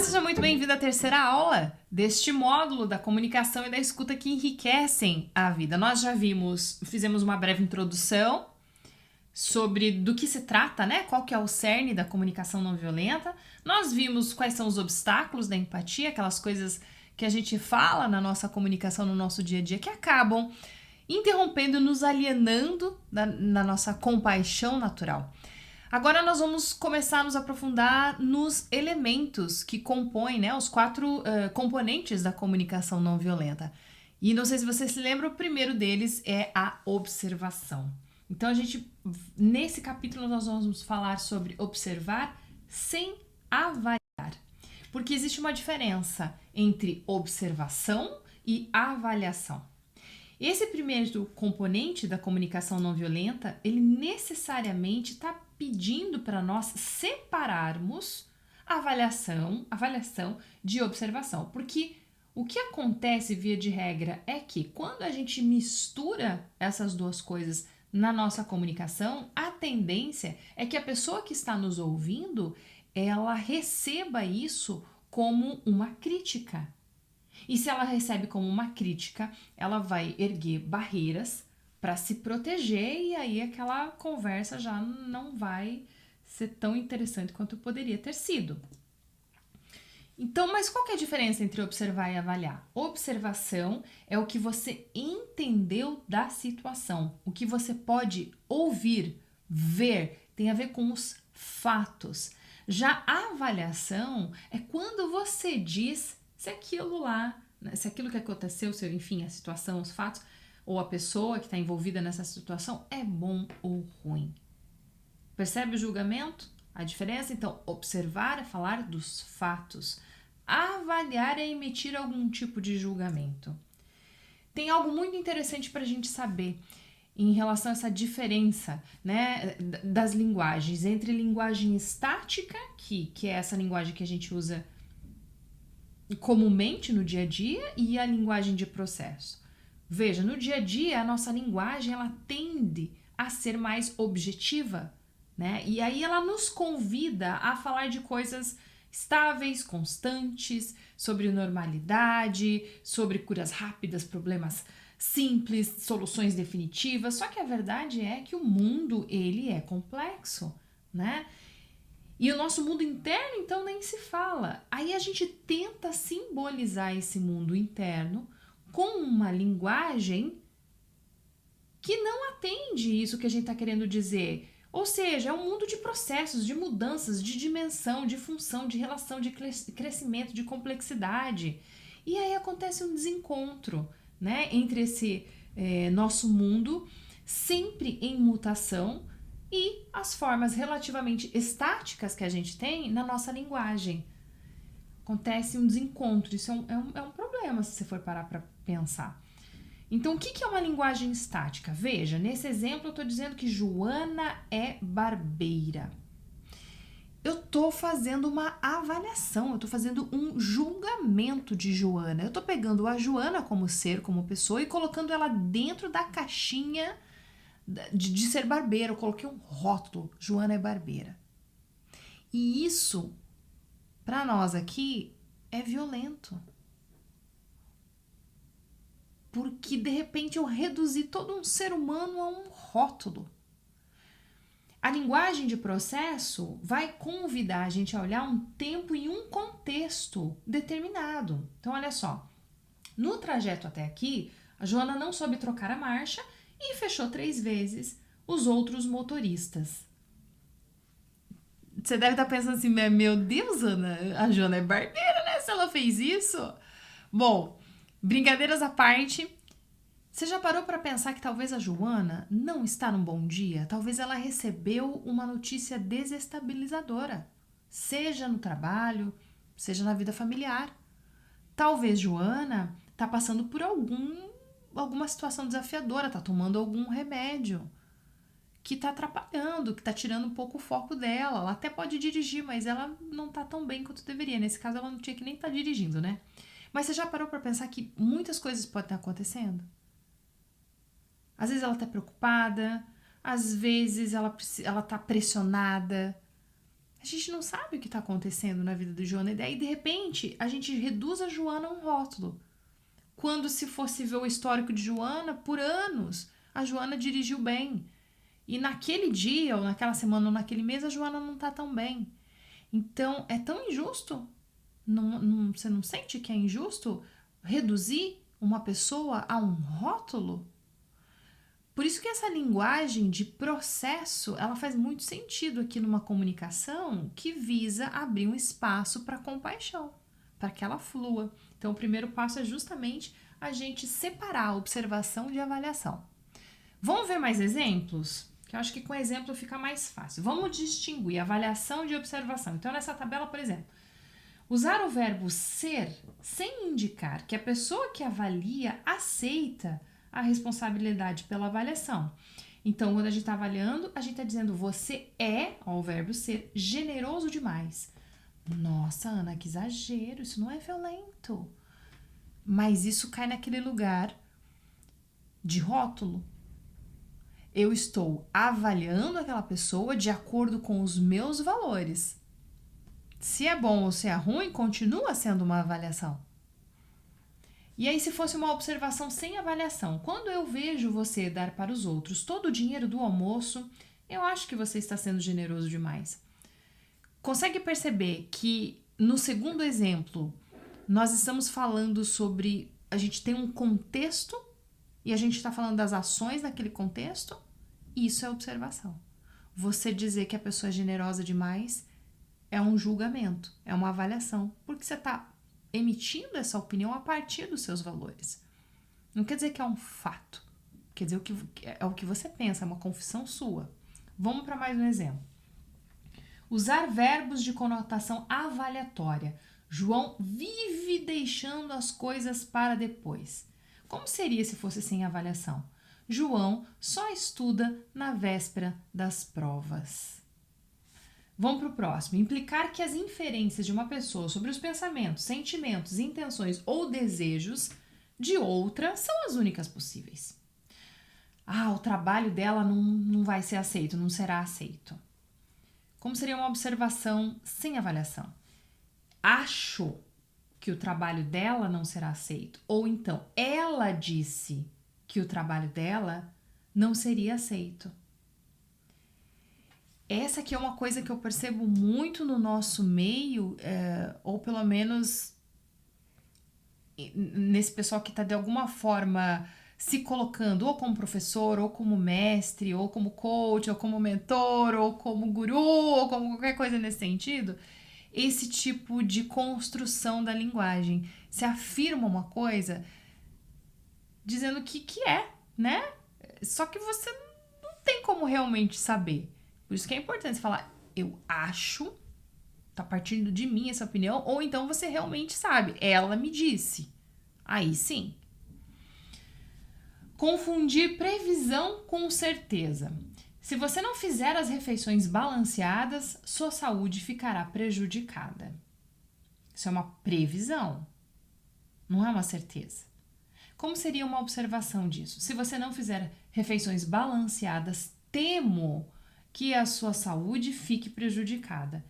seja muito bem-vindo à terceira aula deste módulo da comunicação e da escuta que enriquecem a vida. Nós já fizemos uma breve introdução sobre do que se trata, né? Qual que é o cerne da comunicação não violenta. Nós vimos quais são os obstáculos da empatia, aquelas coisas que a gente fala na nossa comunicação, no nosso dia a dia, que acabam interrompendo, nos alienando na nossa compaixão natural. Agora nós vamos começar a nos aprofundar nos elementos que compõem, né, os 4 componentes da comunicação não violenta. E não sei se você se lembra, o primeiro deles é a observação. Então nesse capítulo nós vamos falar sobre observar sem avaliar. Porque existe uma diferença entre observação e avaliação. Esse primeiro componente da comunicação não violenta, ele necessariamente está pedindo para nós separarmos avaliação de observação. Porque o que acontece, via de regra, é que quando a gente mistura essas duas coisas na nossa comunicação, a tendência é que a pessoa que está nos ouvindo, ela receba isso como uma crítica. E se ela recebe como uma crítica, ela vai erguer barreiras para se proteger e aí aquela conversa já não vai ser tão interessante quanto poderia ter sido. Então, mas qual que é a diferença entre observar e avaliar? Observação é o que você entendeu da situação, o que você pode ouvir, ver, tem a ver com os fatos. Já a avaliação é quando você diz se aquilo lá, se aquilo que aconteceu, enfim, a situação, os fatos, ou a pessoa que está envolvida nessa situação é bom ou ruim. Percebe o julgamento? A diferença? Então, observar é falar dos fatos. Avaliar é emitir algum tipo de julgamento. Tem algo muito interessante para a gente saber em relação a essa diferença, né, das linguagens, entre linguagem estática, que é essa linguagem que a gente usa comumente no dia a dia, e a linguagem de processo. Veja, no dia a dia a nossa linguagem ela tende a ser mais objetiva, né? E aí ela nos convida a falar de coisas estáveis, constantes, sobre normalidade, sobre curas rápidas, problemas simples, soluções definitivas. Só que a verdade é que o mundo ele é complexo, né? E o nosso mundo interno, então, nem se fala. Aí a gente tenta simbolizar esse mundo interno com uma linguagem que não atende isso que a gente está querendo dizer. Ou seja, é um mundo de processos, de mudanças, de dimensão, de função, de relação, de crescimento, de complexidade. E aí acontece um desencontro, né, entre esse nosso mundo sempre em mutação e as formas relativamente estáticas que a gente tem na nossa linguagem. Acontece um desencontro, isso é um problema se você for parar para pensar. Então, o que é uma linguagem estática? Veja, nesse exemplo eu estou dizendo que Joana é barbeira. Eu estou fazendo uma avaliação, eu estou fazendo um julgamento de Joana. Eu estou pegando a Joana como ser, como pessoa e colocando ela dentro da caixinha de ser barbeira. Eu coloquei um rótulo, Joana é barbeira. E isso, para nós aqui, é violento. Porque, de repente, eu reduzi todo um ser humano a um rótulo. A linguagem de processo vai convidar a gente a olhar um tempo e um contexto determinado. Então, olha só. No trajeto até aqui, a Joana não soube trocar a marcha e fechou 3 vezes os outros motoristas. Você deve estar pensando assim, meu Deus, Ana, a Joana é barbeira, né? Se ela fez isso. Bom, brincadeiras à parte, você já parou para pensar que talvez a Joana não está num bom dia? Talvez ela recebeu uma notícia desestabilizadora, seja no trabalho, seja na vida familiar. Talvez Joana está passando por alguma situação desafiadora, está tomando algum remédio que está atrapalhando, que está tirando um pouco o foco dela. Ela até pode dirigir, mas ela não está tão bem quanto deveria. Nesse caso, ela não tinha que nem estar dirigindo, né? Mas você já parou para pensar que muitas coisas podem estar acontecendo? Às vezes ela está preocupada, às vezes ela está pressionada, A gente não sabe o que está acontecendo na vida do Joana. E daí, de repente, a gente reduz a Joana a um rótulo. Quando se fosse ver o histórico de Joana, por anos, a Joana dirigiu bem. E naquele dia, ou naquela semana, ou naquele mês, a Joana não tá tão bem. Então, é tão injusto. Você não sente que é injusto reduzir uma pessoa a um rótulo? Por isso que essa linguagem de processo, ela faz muito sentido aqui numa comunicação que visa abrir um espaço para compaixão, para que ela flua. Então, o primeiro passo é justamente a gente separar a observação de avaliação. Vamos ver mais exemplos? Que eu acho que com exemplo fica mais fácil. Vamos distinguir avaliação de observação. Então, nessa tabela, por exemplo, usar o verbo ser sem indicar que a pessoa que avalia aceita a responsabilidade pela avaliação. Então, quando a gente está avaliando, a gente está dizendo você é, ó, o verbo ser, generoso demais. Nossa, Ana, que exagero, isso não é violento. Mas isso cai naquele lugar de rótulo. Eu estou avaliando aquela pessoa de acordo com os meus valores. Se é bom ou se é ruim, continua sendo uma avaliação. E aí, se fosse uma observação sem avaliação, quando eu vejo você dar para os outros todo o dinheiro do almoço, eu acho que você está sendo generoso demais. Consegue perceber que no segundo exemplo, nós estamos falando sobre, a gente tem um contexto e a gente está falando das ações naquele contexto? Isso é observação. Você dizer que a pessoa é generosa demais é um julgamento, é uma avaliação, porque você está emitindo essa opinião a partir dos seus valores. Não quer dizer que é um fato, quer dizer é o que você pensa, é uma confissão sua. Vamos para mais um exemplo. Usar verbos de conotação avaliatória. João vive deixando as coisas para depois. Como seria se fosse sem avaliação? João só estuda na véspera das provas. Vamos para o próximo. Implicar que as inferências de uma pessoa sobre os pensamentos, sentimentos, intenções ou desejos de outra são as únicas possíveis. O trabalho dela não vai ser aceito, não será aceito. Como seria uma observação sem avaliação? Acho que o trabalho dela não será aceito. Ou então, ela disse que o trabalho dela não seria aceito. Essa aqui é uma coisa que eu percebo muito no nosso meio, ou pelo menos nesse pessoal que está de alguma forma se colocando ou como professor, ou como mestre, ou como coach, ou como mentor, ou como guru, ou como qualquer coisa nesse sentido. Esse tipo de construção da linguagem. Se afirma uma coisa dizendo que é, né? Só que você não tem como realmente saber. Por isso que é importante você falar, eu acho, tá partindo de mim essa opinião, ou então você realmente sabe, ela me disse. Aí sim. Confundir previsão com certeza. Se você não fizer as refeições balanceadas, sua saúde ficará prejudicada. Isso é uma previsão, não é uma certeza. Como seria uma observação disso? Se você não fizer refeições balanceadas, temo que a sua saúde fique prejudicada.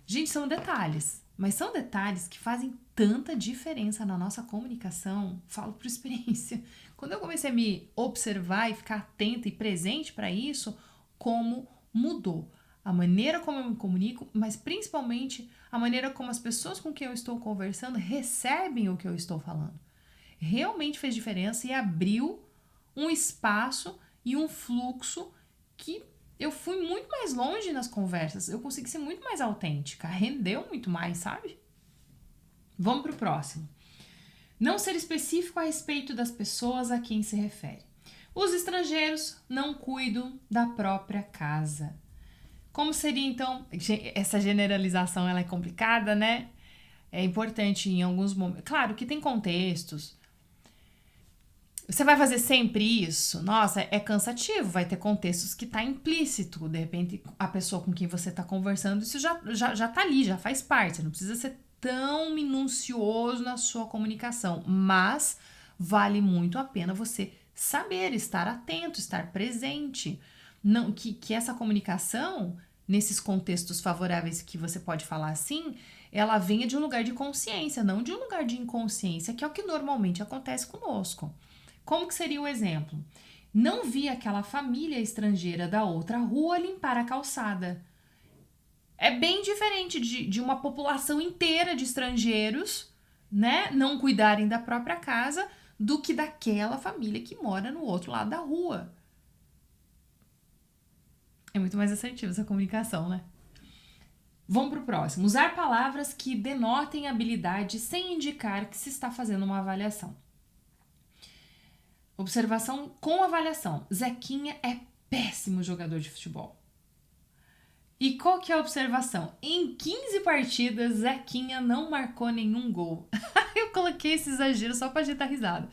Gente, são detalhes, mas são detalhes que fazem tanta diferença na nossa comunicação. Falo por experiência. Quando eu comecei a me observar e ficar atenta e presente para isso, como mudou a maneira como eu me comunico, mas principalmente a maneira como as pessoas com quem eu estou conversando recebem o que eu estou falando. Realmente fez diferença e abriu um espaço e um fluxo que eu fui muito mais longe nas conversas, eu consegui ser muito mais autêntica, rendeu muito mais, sabe? Vamos pro próximo. Não ser específico a respeito das pessoas a quem se refere. Os estrangeiros não cuidam da própria casa. Como seria, então, essa generalização ela é complicada, né? É importante em alguns momentos. Claro que tem contextos. Você vai fazer sempre isso? Nossa, é cansativo, vai ter contextos que tá implícito. De repente, a pessoa com quem você tá conversando, isso já tá ali, já faz parte. Você não precisa ser tão minucioso na sua comunicação, mas vale muito a pena você saber, estar atento, estar presente. Não, que essa comunicação nesses contextos favoráveis que você pode falar assim, ela venha de um lugar de consciência, não de um lugar de inconsciência, que é o que normalmente acontece conosco. Como que seria o exemplo? Não vi aquela família estrangeira da outra rua limpar a calçada. É bem diferente de uma população inteira de estrangeiros, né, não cuidarem da própria casa, do que daquela família que mora no outro lado da rua. É muito mais assertiva essa comunicação, né? Vamos para o próximo. Usar palavras que denotem habilidade sem indicar que se está fazendo uma avaliação. Observação com avaliação. Zequinha é péssimo jogador de futebol. E qual que é a observação? Em 15 partidas, Zequinha não marcou nenhum gol. Eu coloquei esse exagero só pra gente dar risada.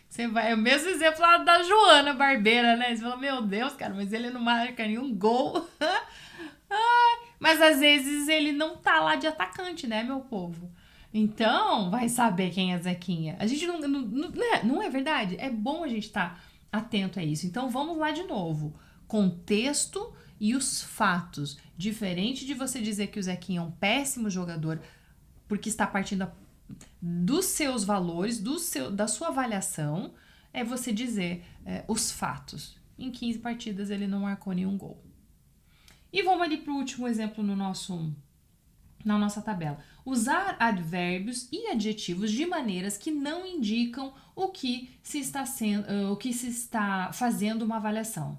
Você vai, é o mesmo exemplo lá da Joana Barbeira, né? Você fala, meu Deus, cara, mas ele não marca nenhum gol. Mas às vezes ele não tá lá de atacante, né, meu povo? Então, vai saber quem é Zequinha. A gente não é verdade? É bom a gente estar atento a isso. Então, vamos lá de novo. Contexto e os fatos. Diferente de você dizer que o Zequinha é um péssimo jogador porque está partindo dos seus valores, da sua avaliação, é você dizer os fatos. Em 15 partidas ele não marcou nenhum gol. E vamos ali para o último exemplo na nossa tabela. Usar advérbios e adjetivos de maneiras que não indicam o que se está fazendo uma avaliação.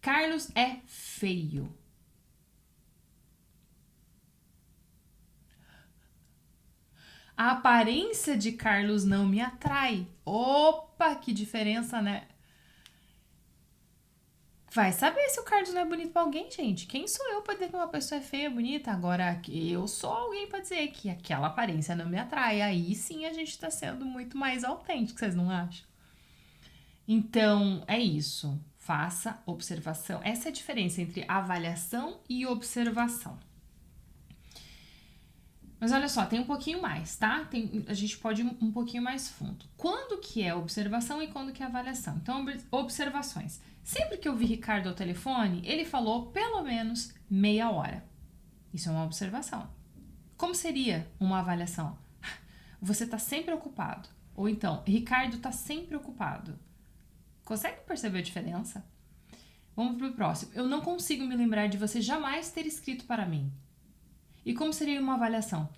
Carlos é feio. A aparência de Carlos não me atrai. Opa, que diferença, né? Vai saber se o Carlos não é bonito pra alguém, gente. Quem sou eu pra dizer que uma pessoa é feia, bonita? Agora, eu sou alguém pra dizer que aquela aparência não me atrai. Aí sim a gente tá sendo muito mais autêntico, vocês não acham? Então, é isso. Faça observação. Essa é a diferença entre avaliação e observação. Mas olha só, tem um pouquinho mais, tá? A gente pode ir um pouquinho mais fundo. Quando que é observação e quando que é avaliação? Então, observações. Sempre que eu vi Ricardo ao telefone, ele falou pelo menos meia hora. Isso é uma observação. Como seria uma avaliação? Você tá sempre ocupado. Ou então, Ricardo tá sempre ocupado. Consegue perceber a diferença? Vamos pro próximo. Eu não consigo me lembrar de você jamais ter escrito para mim. E como seria uma avaliação?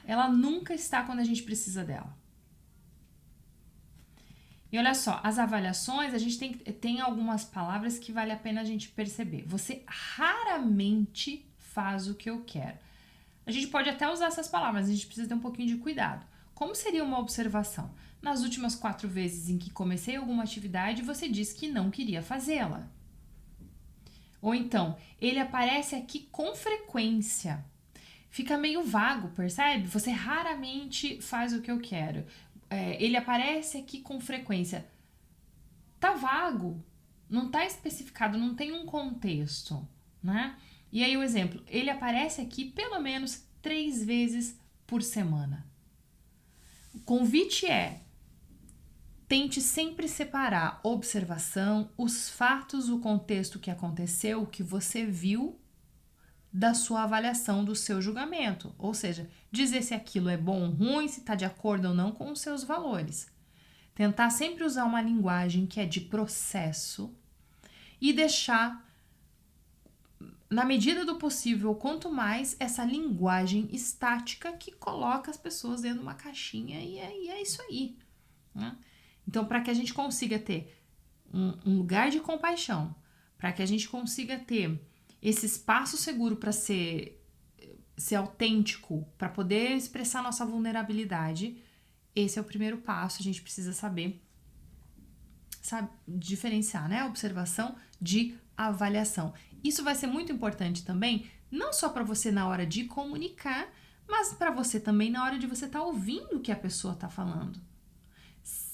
Ela nunca está quando a gente precisa dela. E olha só, as avaliações, a gente tem algumas palavras que vale a pena a gente perceber. Você raramente faz o que eu quero. A gente pode até usar essas palavras, mas a gente precisa ter um pouquinho de cuidado. Como seria uma observação? Nas últimas 4 vezes em que comecei alguma atividade, você disse que não queria fazê-la. Ou então, ele aparece aqui com frequência. Fica meio vago, percebe? Você raramente faz o que eu quero. Ele aparece aqui com frequência. Tá vago, não tá especificado, não tem um contexto, né? E aí o exemplo, ele aparece aqui pelo menos 3 vezes por semana. O convite é: tente sempre separar observação, os fatos, o contexto que aconteceu, o que você viu, da sua avaliação, do seu julgamento. Ou seja, dizer se aquilo é bom ou ruim, se está de acordo ou não com os seus valores. Tentar sempre usar uma linguagem que é de processo e deixar, na medida do possível, quanto mais essa linguagem estática que coloca as pessoas dentro de uma caixinha e é isso aí, né? Então, para que a gente consiga ter um lugar de compaixão, para que a gente consiga ter esse espaço seguro para ser autêntico, para poder expressar nossa vulnerabilidade, esse é o primeiro passo. A gente precisa saber diferenciar, né? Observação de avaliação. Isso vai ser muito importante também, não só para você na hora de comunicar, mas para você também na hora de você estar ouvindo o que a pessoa está falando.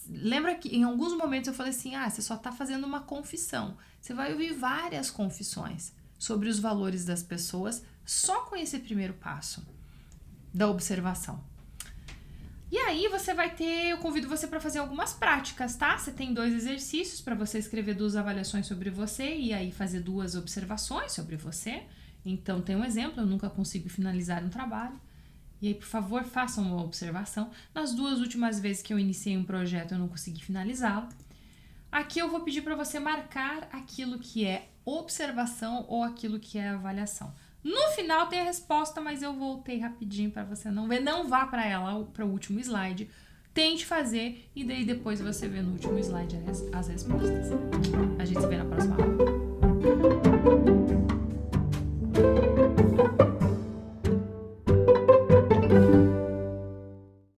Lembra que em alguns momentos eu falei assim, você só está fazendo uma confissão. Você vai ouvir várias confissões sobre os valores das pessoas só com esse primeiro passo da observação. E aí eu convido você para fazer algumas práticas, tá? Você tem 2 exercícios para você escrever 2 avaliações sobre você e aí fazer 2 observações sobre você. Então tem um exemplo, eu nunca consigo finalizar um trabalho. E aí, por favor, façam uma observação. Nas 2 últimas vezes que eu iniciei um projeto, eu não consegui finalizá-lo. Aqui eu vou pedir para você marcar aquilo que é observação ou aquilo que é avaliação. No final tem a resposta, mas eu voltei rapidinho para você não ver. Não vá para ela, para o último slide. Tente fazer e daí depois você vê no último slide as respostas. A gente se vê na próxima aula.